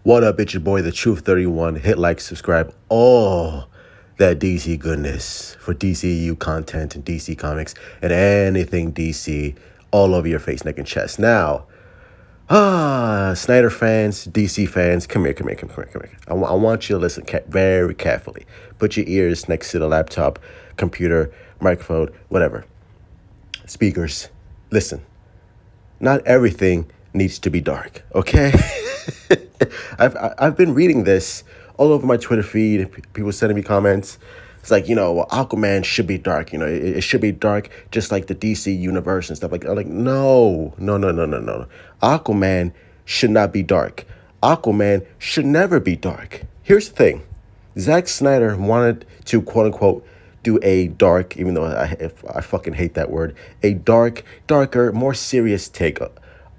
What up, it's your boy, the Truth 31. Hit like, subscribe, all that DC goodness for DCU content and DC comics and anything DC all over your face, neck, and chest. Now, Snyder fans, DC fans, come here. I want you to listen very carefully. Put your ears next to the laptop, computer, microphone, whatever. Speakers, listen. Not everything needs to be dark, okay? I've been reading this all over my Twitter feed. People sending me comments. It's like, well, Aquaman should be dark. It should be dark just like the DC universe and stuff like that. I'm like, no. Aquaman should not be dark. Aquaman should never be dark. Here's the thing. Zack Snyder wanted to, quote unquote, do a dark, even though I fucking hate that word, a darker, more serious take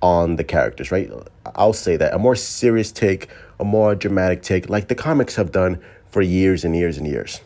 on the characters, right? I'll say that. A more serious take, a more dramatic take, like the comics have done for years and years and years.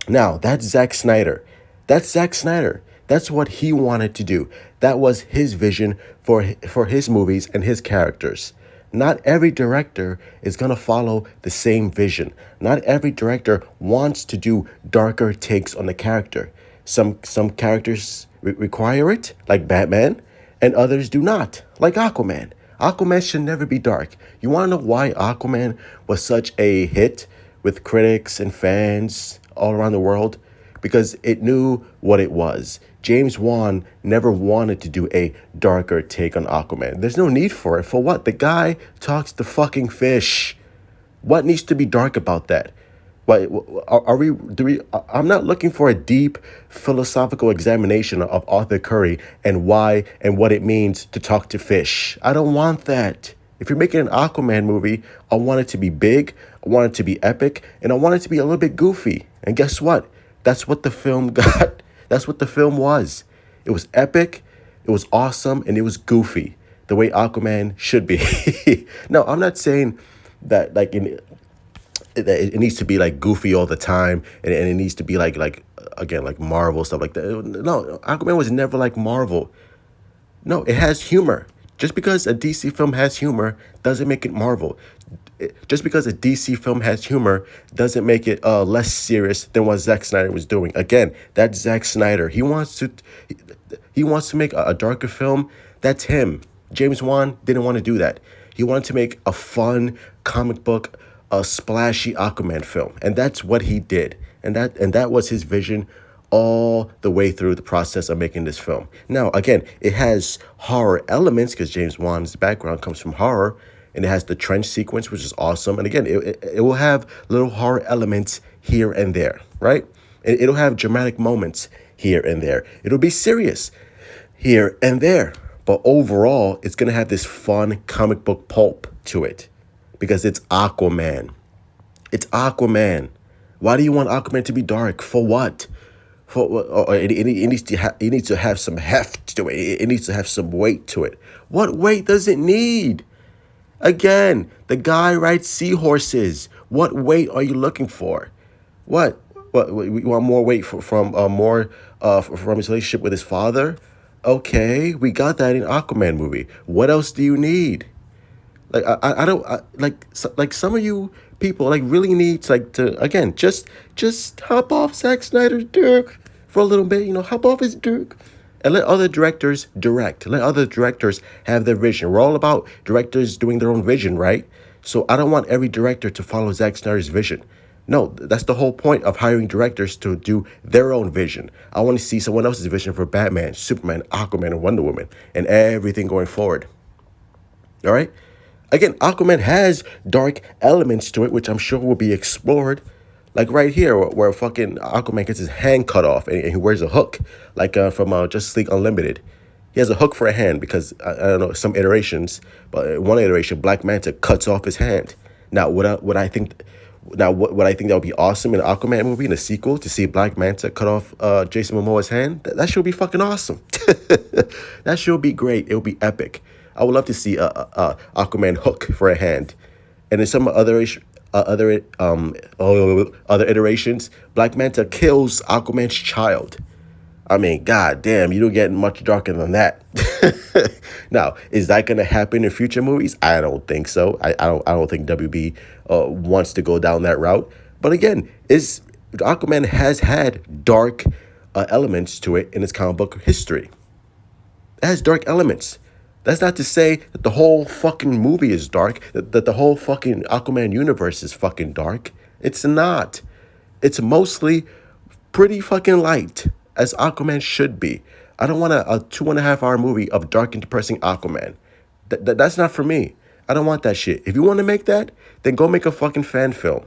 Now, that's Zack Snyder. That's what he wanted to do. That was his vision for his movies and his characters. Not every director is going to follow the same vision. Not every director wants to do darker takes on the character. Some characters require it, like Batman, and others do not, like Aquaman. Aquaman should never be dark. You want to know why Aquaman was such a hit with critics and fans all around the world? Because it knew what it was. James Wan never wanted to do a darker take on Aquaman. There's no need for it. For what? The guy talks to fucking fish. What needs to be dark about that? I'm not looking for a deep philosophical examination of Arthur Curry and why and what it means to talk to fish. I don't want that. If you're making an Aquaman movie, I want it to be big, I want it to be epic, and I want it to be a little bit goofy. And guess what? That's what the film got. That's what the film was. It was epic, it was awesome, and it was goofy, the way Aquaman should be. No, I'm not saying that it needs to be like goofy all the time, and it needs to be like Marvel stuff like that. No, Aquaman was never like Marvel. No, it has humor. Just because a DC film has humor doesn't make it Marvel. Just because a DC film has humor doesn't make it less serious than what Zack Snyder was doing. Again, that's Zack Snyder. He wants to make a darker film. That's him. James Wan didn't want to do that. He wanted to make a fun comic book, a splashy Aquaman film, and that's what he did. And that was his vision all the way through the process of making this film. Now, again, it has horror elements because James Wan's background comes from horror, and it has the trench sequence, which is awesome. And again, it will have little horror elements here and there, right? And it'll have dramatic moments here and there. It'll be serious here and there. But overall, it's going to have this fun comic book pulp to it because it's Aquaman. It's Aquaman. Why do you want Aquaman to be dark? For what? It needs to have some heft to it. It needs to have some weight to it. What weight does it need? Again, the guy rides seahorses. What weight are you looking for? What? You want more weight from his relationship with his father? Okay, we got that in Aquaman movie. What else do you need? Like I don't like some of you people really need to again just hop off Zack Snyder's dick for a little bit, hop off his dick and let other directors direct. Let other directors have their vision. We're all about directors doing their own vision, right? So I don't want every director to follow Zack Snyder's vision. No, that's the whole point of hiring directors, to do their own vision. I want to see someone else's vision for Batman, Superman, Aquaman, and Wonder Woman, and everything going forward. All right? Again, Aquaman has dark elements to it, which I'm sure will be explored. Like right here, where fucking Aquaman gets his hand cut off and he wears a hook, like from Justice League Unlimited. He has a hook for a hand because, I don't know, some iterations, but one iteration, Black Manta cuts off his hand. Now, what I think that would be awesome in an Aquaman movie, in a sequel, to see Black Manta cut off Jason Momoa's hand, that should be fucking awesome. That should be great. It would be epic. I would love to see a Aquaman hook for a hand. And in some other iterations, Black Manta kills Aquaman's child. I mean, god damn, you don't get much darker than that. Now, is that going to happen in future movies? I don't think so. I don't think WB wants to go down that route. But again, is Aquaman has had dark elements to it in its comic book history. It has dark elements. That's not to say that the whole fucking movie is dark, that the whole fucking Aquaman universe is fucking dark. It's not. It's mostly pretty fucking light, as Aquaman should be. I don't want a 2.5 hour movie of dark and depressing Aquaman. That's not for me. I don't want that shit. If you want to make that, then go make a fucking fan film.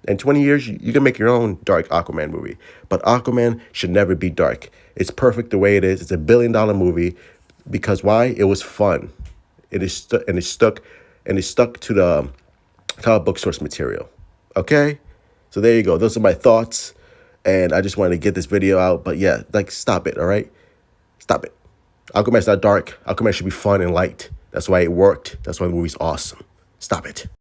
In 20 years, you can make your own dark Aquaman movie. But Aquaman should never be dark. It's perfect the way it is. It's a $1 billion movie. Because why? It was fun. It stuck to the comic book source material. Okay? So there you go. Those are my thoughts. And I just wanted to get this video out. But yeah, like, stop it, all right? Stop it. Aquaman's not dark. Aquaman should be fun and light. That's why it worked. That's why the movie's awesome. Stop it.